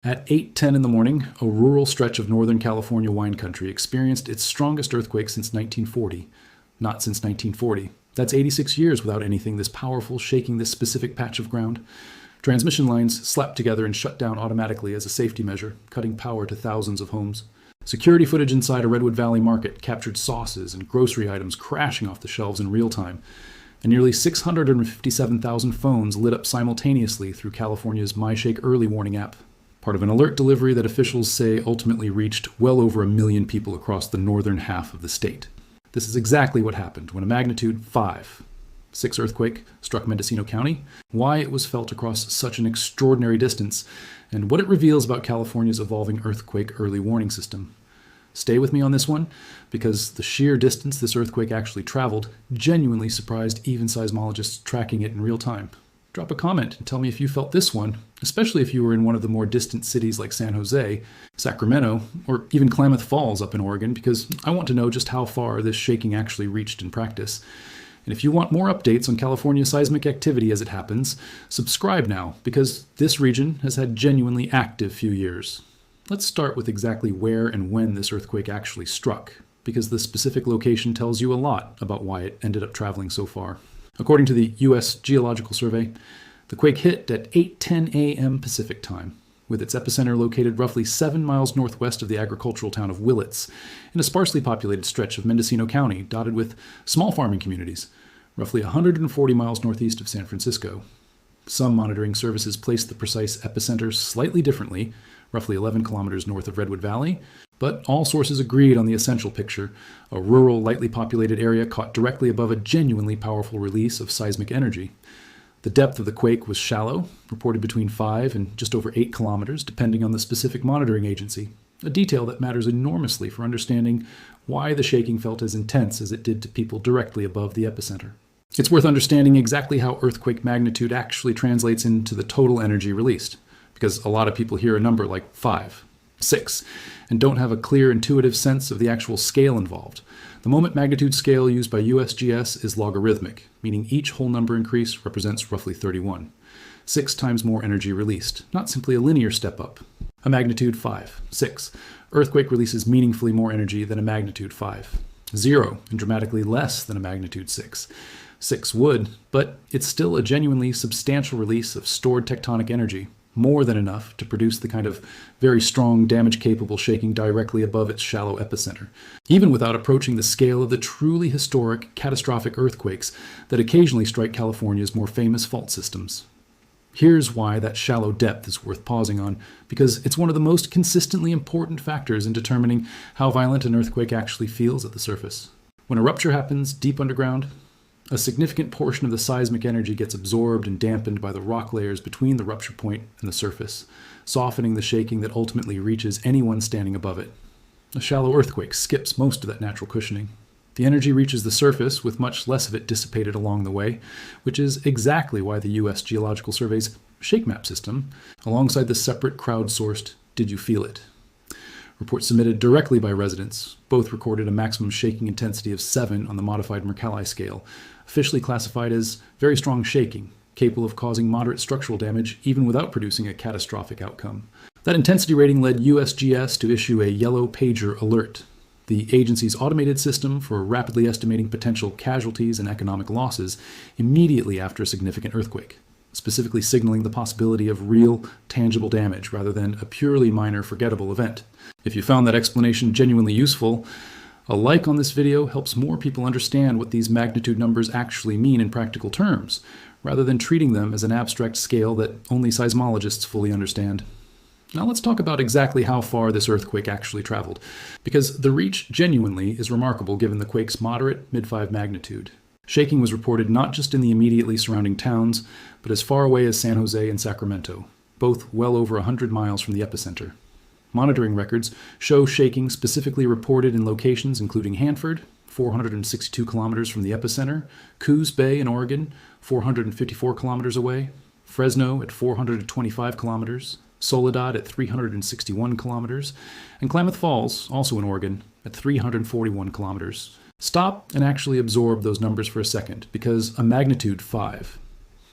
At 8:10 in the morning, a rural stretch of Northern California wine country experienced its strongest earthquake since 1940. Not since 1940. That's 86 years without anything this powerful shaking this specific patch of ground. Transmission lines slapped together and shut down automatically as a safety measure, cutting power to thousands of homes. Security footage inside a Redwood Valley market captured sauces and grocery items crashing off the shelves in real time. And nearly 657,000 phones lit up simultaneously through California's MyShake early warning app. Part of an alert delivery that officials say ultimately reached well over 1 million people across the northern half of the state. This is exactly what happened when a magnitude 5.6 earthquake struck Mendocino County, why it was felt across such an extraordinary distance, and what it reveals about California's evolving earthquake early warning system. Stay with me on this one, because the sheer distance this earthquake actually traveled genuinely surprised even seismologists tracking it in real time. Drop a comment and tell me if you felt this one, especially if you were in one of the more distant cities like San Jose, Sacramento, or even Klamath Falls up in Oregon, because I want to know just how far this shaking actually reached in practice. And if you want more updates on California seismic activity as it happens, subscribe now, because this region has had genuinely active few years. Let's start with exactly where and when this earthquake actually struck, because the specific location tells you a lot about why it ended up traveling so far. According to the U.S. Geological Survey, the quake hit at 8:10 a.m. Pacific time, with its epicenter located roughly 7 miles northwest of the agricultural town of Willits, in a sparsely populated stretch of Mendocino County dotted with small farming communities, roughly 140 miles northeast of San Francisco. Some monitoring services placed the precise epicenter slightly differently, roughly 11 kilometers north of Redwood Valley, but all sources agreed on the essential picture, a rural, lightly populated area caught directly above a genuinely powerful release of seismic energy. The depth of the quake was shallow, reported between 5 and just over 8 kilometers, depending on the specific monitoring agency, a detail that matters enormously for understanding why the shaking felt as intense as it did to people directly above the epicenter. It's worth understanding exactly how earthquake magnitude actually translates into the total energy released, because a lot of people hear a number like 5.6 and don't have a clear intuitive sense of the actual scale involved. The moment magnitude scale used by USGS is logarithmic, meaning each whole number increase represents roughly 31. 6 times more energy released, not simply a linear step up. A magnitude 5.6 earthquake releases meaningfully more energy than a magnitude 5. 0 and dramatically less than a magnitude 6. 6 would, but it's still a genuinely substantial release of stored tectonic energy, more than enough to produce the kind of very strong, damage-capable shaking directly above its shallow epicenter, even without approaching the scale of the truly historic, catastrophic earthquakes that occasionally strike California's more famous fault systems. Here's why that shallow depth is worth pausing on, because it's one of the most consistently important factors in determining how violent an earthquake actually feels at the surface. When a rupture happens deep underground, a significant portion of the seismic energy gets absorbed and dampened by the rock layers between the rupture point and the surface, softening the shaking that ultimately reaches anyone standing above it. A shallow earthquake skips most of that natural cushioning. The energy reaches the surface with much less of it dissipated along the way, which is exactly why the U.S. Geological Survey's Shake Map system, alongside the separate crowdsourced Did You Feel It? Reports submitted directly by residents both recorded a maximum shaking intensity of 7 on the modified Mercalli scale, officially classified as very strong shaking, capable of causing moderate structural damage even without producing a catastrophic outcome. That intensity rating led USGS to issue a yellow pager alert, the agency's automated system for rapidly estimating potential casualties and economic losses immediately after a significant earthquake, specifically signaling the possibility of real, tangible damage rather than a purely minor, forgettable event. If you found that explanation genuinely useful, a like on this video helps more people understand what these magnitude numbers actually mean in practical terms, rather than treating them as an abstract scale that only seismologists fully understand. Now let's talk about exactly how far this earthquake actually traveled, because the reach genuinely is remarkable given the quake's moderate mid-5 magnitude. Shaking was reported not just in the immediately surrounding towns, but as far away as San Jose and Sacramento, both well over 100 miles from the epicenter. Monitoring records show shaking specifically reported in locations including Hanford, 462 kilometers from the epicenter, Coos Bay in Oregon, 454 kilometers away, Fresno at 425 kilometers, Soledad at 361 kilometers, and Klamath Falls, also in Oregon, at 341 kilometers. Stop and actually absorb those numbers for a second, because a magnitude 5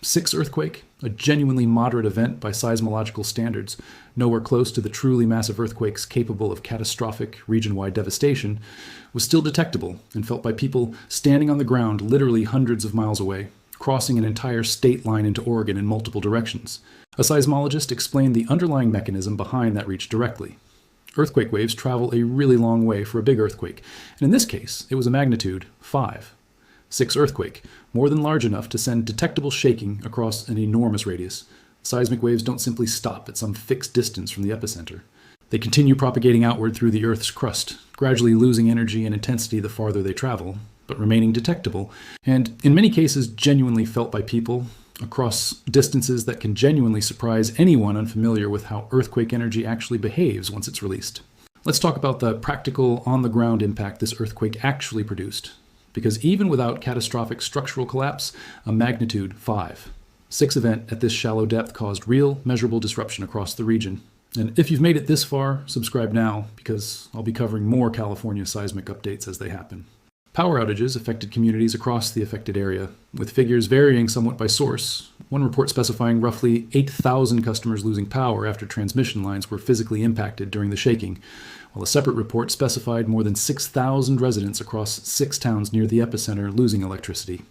6 earthquake, a genuinely moderate event by seismological standards, nowhere close to the truly massive earthquakes capable of catastrophic region-wide devastation, was still detectable and felt by people standing on the ground literally hundreds of miles away, crossing an entire state line into Oregon in multiple directions. A seismologist explained the underlying mechanism behind that reach directly. Earthquake waves travel a really long way for a big earthquake, and in this case, it was a magnitude 5. 6 earthquake, more than large enough to send detectable shaking across an enormous radius. Seismic waves don't simply stop at some fixed distance from the epicenter. They continue propagating outward through the Earth's crust, gradually losing energy and intensity the farther they travel, but remaining detectable, and in many cases genuinely felt by people across distances that can genuinely surprise anyone unfamiliar with how earthquake energy actually behaves once it's released. Let's talk about the practical, on-the-ground impact this earthquake actually produced. Because even without catastrophic structural collapse, a magnitude 5. 6 event at this shallow depth caused real, measurable disruption across the region. And if you've made it this far, subscribe now, because I'll be covering more California seismic updates as they happen. Power outages affected communities across the affected area, with figures varying somewhat by source. One report specifying roughly 8,000 customers losing power after transmission lines were physically impacted during the shaking, while a separate report specified more than 6,000 residents across 6 towns near the epicenter losing electricity.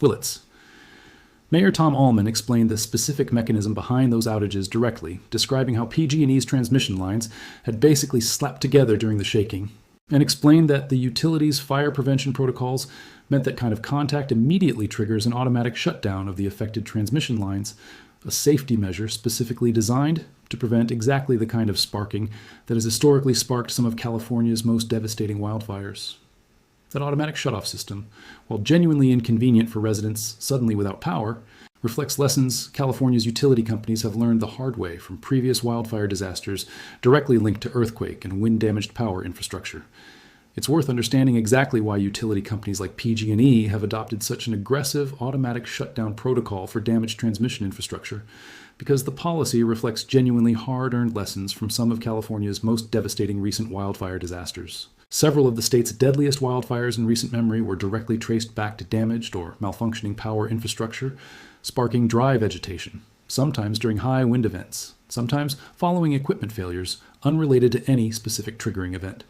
Willits. Mayor Tom Allman explained the specific mechanism behind those outages directly, describing how PG&E's transmission lines had basically slapped together during the shaking, and explained that the utility's fire prevention protocols meant that kind of contact immediately triggers an automatic shutdown of the affected transmission lines, a safety measure specifically designed to prevent exactly the kind of sparking that has historically sparked some of California's most devastating wildfires. That automatic shutoff system, while genuinely inconvenient for residents suddenly without power, reflects lessons California's utility companies have learned the hard way from previous wildfire disasters directly linked to earthquake and wind-damaged power infrastructure. It's worth understanding exactly why utility companies like PG&E have adopted such an aggressive automatic shutdown protocol for damaged transmission infrastructure, because the policy reflects genuinely hard-earned lessons from some of California's most devastating recent wildfire disasters. Several of the state's deadliest wildfires in recent memory were directly traced back to damaged or malfunctioning power infrastructure, sparking dry vegetation, sometimes during high wind events, sometimes following equipment failures unrelated to any specific triggering event.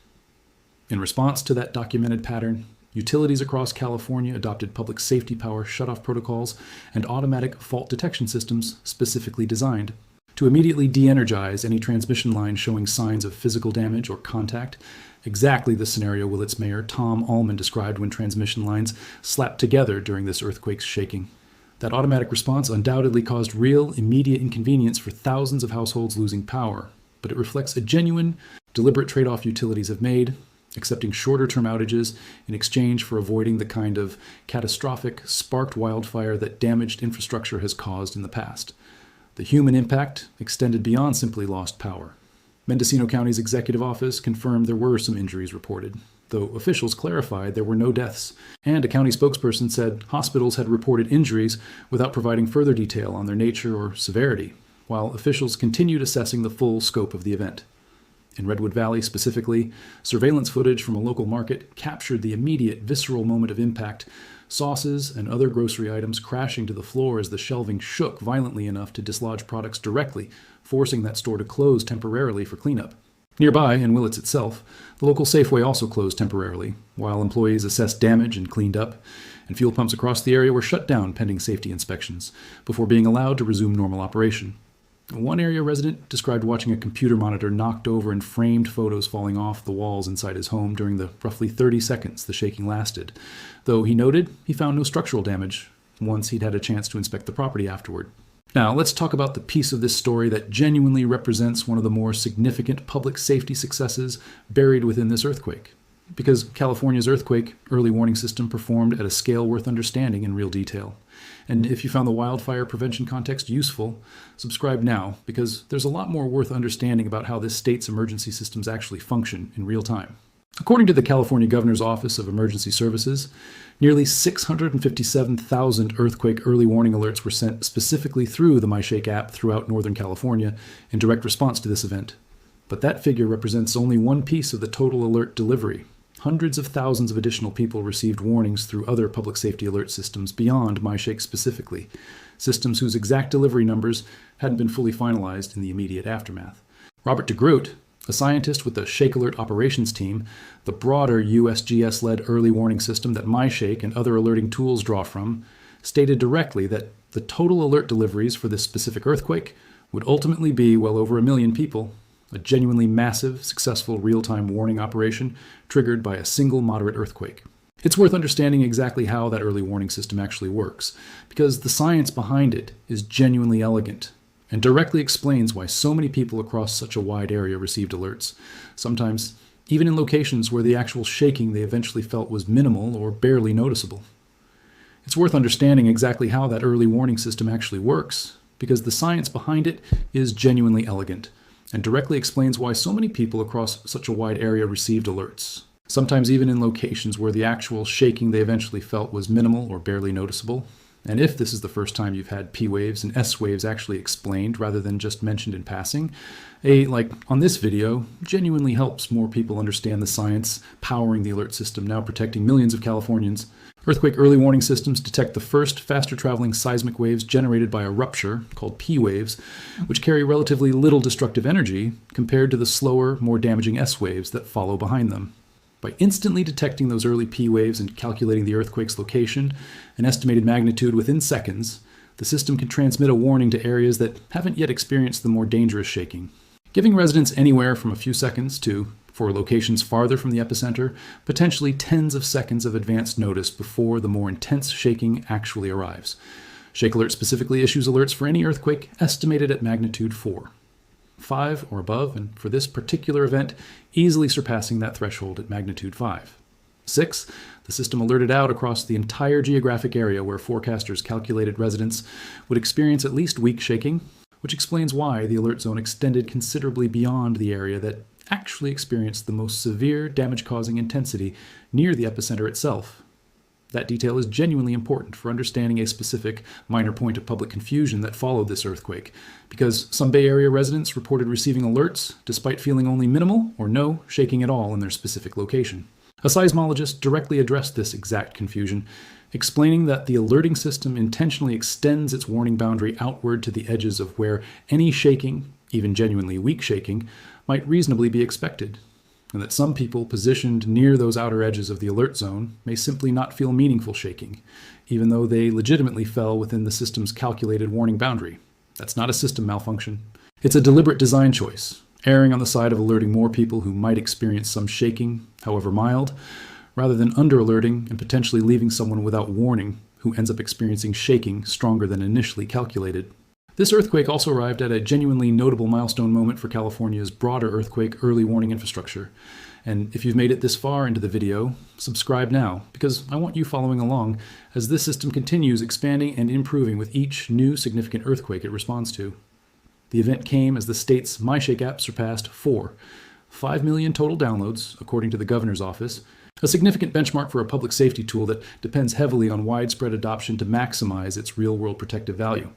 In response to that documented pattern, utilities across California adopted public safety power shutoff protocols and automatic fault detection systems specifically designed to immediately de-energize any transmission line showing signs of physical damage or contact, exactly the scenario Willits Mayor Tom Allman described when transmission lines slapped together during this earthquake's shaking. That automatic response undoubtedly caused real, immediate inconvenience for thousands of households losing power, but it reflects a genuine, deliberate trade-off utilities have made, accepting shorter-term outages in exchange for avoiding the kind of catastrophic, sparked wildfire that damaged infrastructure has caused in the past. The human impact extended beyond simply lost power. Mendocino County's executive office confirmed there were some injuries reported, though officials clarified there were no deaths, and a county spokesperson said hospitals had reported injuries without providing further detail on their nature or severity, while officials continued assessing the full scope of the event. In Redwood Valley specifically, surveillance footage from a local market captured the immediate visceral moment of impact, sauces and other grocery items crashing to the floor as the shelving shook violently enough to dislodge products directly, forcing that store to close temporarily for cleanup. Nearby, in Willits itself, the local Safeway also closed temporarily, while employees assessed damage and cleaned up, and fuel pumps across the area were shut down pending safety inspections, before being allowed to resume normal operation. One area resident described watching a computer monitor knocked over and framed photos falling off the walls inside his home during the roughly 30 seconds the shaking lasted, though he noted he found no structural damage once he'd had a chance to inspect the property afterward. Now, let's talk about the piece of this story that genuinely represents one of the more significant public safety successes buried within this earthquake. Because California's earthquake early warning system performed at a scale worth understanding in real detail. And if you found the wildfire prevention context useful, subscribe now, because there's a lot more worth understanding about how this state's emergency systems actually function in real time. According to the California Governor's Office of Emergency Services, nearly 657,000 earthquake early warning alerts were sent specifically through the MyShake app throughout Northern California in direct response to this event. But that figure represents only one piece of the total alert delivery. Hundreds of thousands of additional people received warnings through other public safety alert systems beyond MyShake specifically, systems whose exact delivery numbers hadn't been fully finalized in the immediate aftermath. Robert DeGroot, a scientist with the Shake Alert operations team, the broader USGS-led early warning system that MyShake and other alerting tools draw from, stated directly that the total alert deliveries for this specific earthquake would ultimately be well over 1 million people, a genuinely massive, successful real-time warning operation triggered by a single moderate earthquake. It's worth understanding exactly how that early warning system actually works, because the science behind it is genuinely elegant and directly explains why so many people across such a wide area received alerts, sometimes even in locations where the actual shaking they eventually felt was minimal or barely noticeable. It's worth understanding exactly how that early warning system actually works, because the science behind it is genuinely elegant and directly explains why so many people across such a wide area received alerts, sometimes even in locations where the actual shaking they eventually felt was minimal or barely noticeable. And if this is the first time you've had P waves and S waves actually explained rather than just mentioned in passing, like on this video, genuinely helps more people understand the science powering the alert system now protecting millions of Californians. Earthquake early warning systems detect the first faster traveling seismic waves generated by a rupture, called P waves, which carry relatively little destructive energy compared to the slower, more damaging S waves that follow behind them. By instantly detecting those early P waves and calculating the earthquake's location and estimated magnitude within seconds, the system can transmit a warning to areas that haven't yet experienced the more dangerous shaking, giving residents anywhere from a few seconds to, for locations farther from the epicenter, potentially tens of seconds of advance notice before the more intense shaking actually arrives. Shake Alert specifically issues alerts for any earthquake estimated at magnitude 4. 5 or above, and for this particular event, easily surpassing that threshold at magnitude 5. 6, the system alerted out across the entire geographic area where forecasters calculated residents would experience at least weak shaking, which explains why the alert zone extended considerably beyond the area that actually experienced the most severe damage-causing intensity near the epicenter itself. That detail is genuinely important for understanding a specific minor point of public confusion that followed this earthquake, because some Bay Area residents reported receiving alerts despite feeling only minimal or no shaking at all in their specific location. A seismologist directly addressed this exact confusion, explaining that the alerting system intentionally extends its warning boundary outward to the edges of where any shaking, even genuinely weak shaking, might reasonably be expected, and that some people positioned near those outer edges of the alert zone may simply not feel meaningful shaking, even though they legitimately fell within the system's calculated warning boundary. That's not a system malfunction. It's a deliberate design choice, erring on the side of alerting more people who might experience some shaking, however mild, rather than under-alerting and potentially leaving someone without warning who ends up experiencing shaking stronger than initially calculated. This earthquake also arrived at a genuinely notable milestone moment for California's broader earthquake early warning infrastructure. And if you've made it this far into the video, subscribe now, because I want you following along as this system continues expanding and improving with each new significant earthquake it responds to. The event came as the state's MyShake app surpassed 5 million total downloads, according to the governor's office, a significant benchmark for a public safety tool that depends heavily on widespread adoption to maximize its real-world protective value.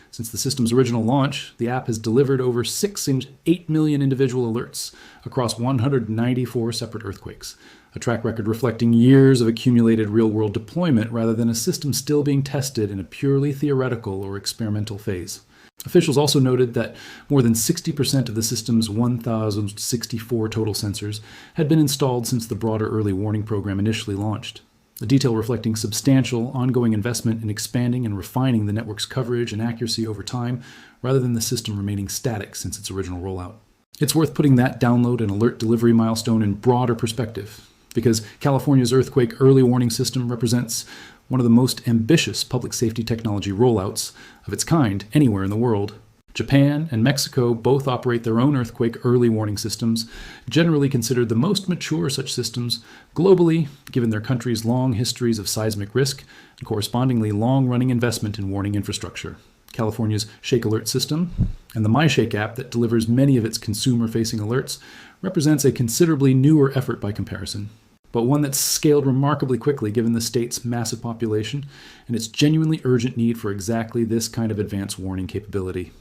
Since the system's original launch, the app has delivered over 6 and 8 million individual alerts across 194 separate earthquakes, a track record reflecting years of accumulated real-world deployment rather than a system still being tested in a purely theoretical or experimental phase. Officials also noted that more than 60% of the system's 1,064 total sensors had been installed since the broader early warning program initially launched, a detail reflecting substantial ongoing investment in expanding and refining the network's coverage and accuracy over time, rather than the system remaining static since its original rollout. It's worth putting that download and alert delivery milestone in broader perspective, because California's earthquake early warning system represents one of the most ambitious public safety technology rollouts of its kind anywhere in the world. Japan and Mexico both operate their own earthquake early warning systems, generally considered the most mature such systems globally, given their countries' long histories of seismic risk and correspondingly long-running investment in warning infrastructure. California's Shake Alert system and the MyShake app that delivers many of its consumer-facing alerts represents a considerably newer effort by comparison, but one that's scaled remarkably quickly given the state's massive population and its genuinely urgent need for exactly this kind of advanced warning capability.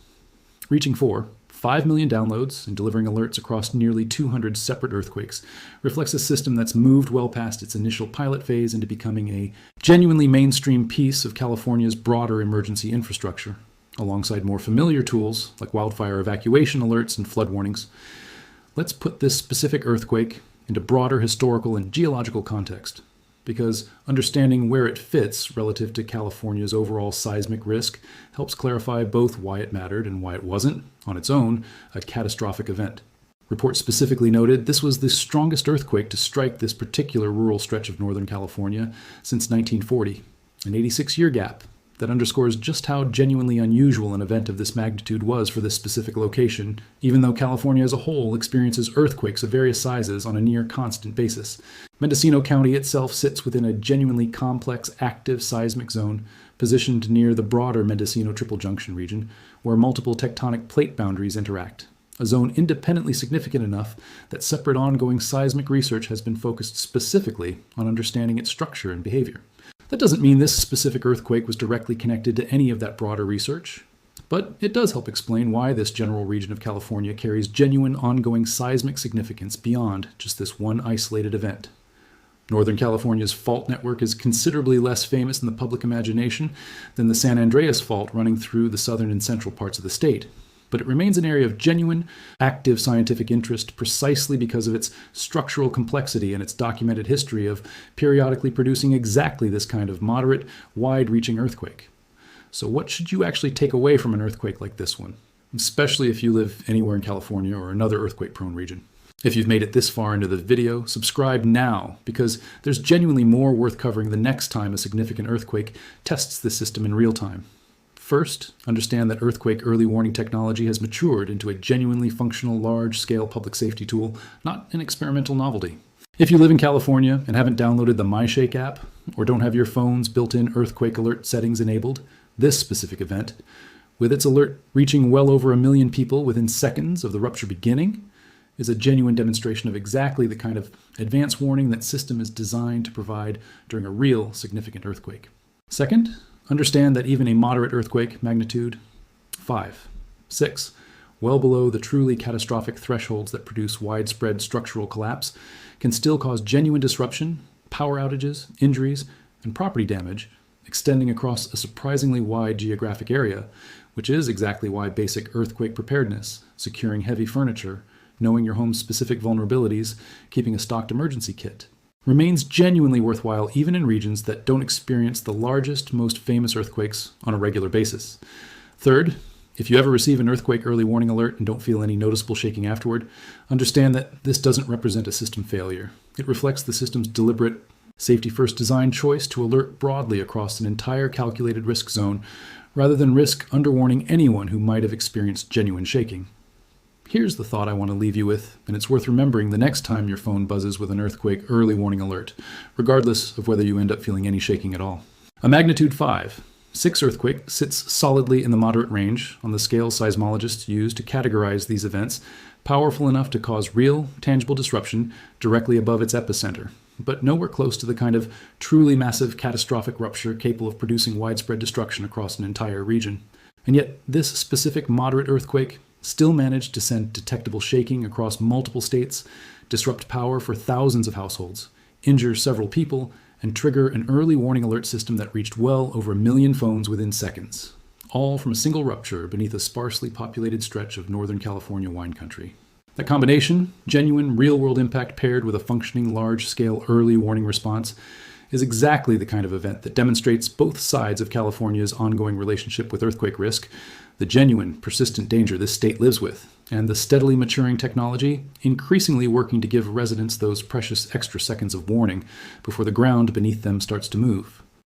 Reaching 5 5 million downloads and delivering alerts across nearly 200 separate earthquakes reflects a system that's moved well past its initial pilot phase into becoming a genuinely mainstream piece of California's broader emergency infrastructure, alongside more familiar tools like wildfire evacuation alerts and flood warnings. Let's put this specific earthquake into broader historical and geological context, because understanding where it fits relative to California's overall seismic risk helps clarify both why it mattered and why it wasn't, on its own, a catastrophic event. Reports specifically noted this was the strongest earthquake to strike this particular rural stretch of Northern California since 1940, an 86-year gap that underscores just how genuinely unusual an event of this magnitude was for this specific location, even though California as a whole experiences earthquakes of various sizes on a near constant basis. Mendocino County itself sits within a genuinely complex, active seismic zone positioned near the broader Mendocino Triple Junction region, where multiple tectonic plate boundaries interact, a zone independently significant enough that separate ongoing seismic research has been focused specifically on understanding its structure and behavior. That doesn't mean this specific earthquake was directly connected to any of that broader research, but it does help explain why this general region of California carries genuine ongoing seismic significance beyond just this one isolated event. Northern California's fault network is considerably less famous in the public imagination than the San Andreas Fault running through the southern and central parts of the state, but it remains an area of genuine, active scientific interest precisely because of its structural complexity and its documented history of periodically producing exactly this kind of moderate, wide-reaching earthquake. So what should you actually take away from an earthquake like this one, especially if you live anywhere in California or another earthquake-prone region? If you've made it this far into the video, subscribe now, because there's genuinely more worth covering the next time a significant earthquake tests this system in real time. First, understand that earthquake early warning technology has matured into a genuinely functional large-scale public safety tool, not an experimental novelty. If you live in California and haven't downloaded the MyShake app, or don't have your phone's built-in earthquake alert settings enabled, this specific event, with its alert reaching well over 1 million people within seconds of the rupture beginning, is a genuine demonstration of exactly the kind of advance warning that system is designed to provide during a real significant earthquake. Second, understand that even a moderate earthquake magnitude 5, 6, well below the truly catastrophic thresholds that produce widespread structural collapse, can still cause genuine disruption, power outages, injuries, and property damage, extending across a surprisingly wide geographic area, which is exactly why basic earthquake preparedness, securing heavy furniture, knowing your home's specific vulnerabilities, keeping a stocked emergency kit, remains genuinely worthwhile even in regions that don't experience the largest, most famous earthquakes on a regular basis. Third, if you ever receive an earthquake early warning alert and don't feel any noticeable shaking afterward, understand that this doesn't represent a system failure. It reflects the system's deliberate, safety-first design choice to alert broadly across an entire calculated risk zone, rather than risk underwarning anyone who might have experienced genuine shaking. Here's the thought I want to leave you with, and it's worth remembering the next time your phone buzzes with an earthquake early warning alert, regardless of whether you end up feeling any shaking at all. A magnitude 5, 6 earthquake sits solidly in the moderate range on the scale seismologists use to categorize these events, powerful enough to cause real, tangible disruption directly above its epicenter, but nowhere close to the kind of truly massive catastrophic rupture capable of producing widespread destruction across an entire region. And yet, this specific moderate earthquake still managed to send detectable shaking across multiple states, disrupt power for thousands of households, injure several people, and trigger an early warning alert system that reached well over 1 million phones within seconds, all from a single rupture beneath a sparsely populated stretch of Northern California wine country. That combination, genuine real-world impact paired with a functioning large-scale early warning response, is exactly the kind of event that demonstrates both sides of California's ongoing relationship with earthquake risk, the genuine, persistent danger this state lives with, and the steadily maturing technology increasingly working to give residents those precious extra seconds of warning before the ground beneath them starts to move.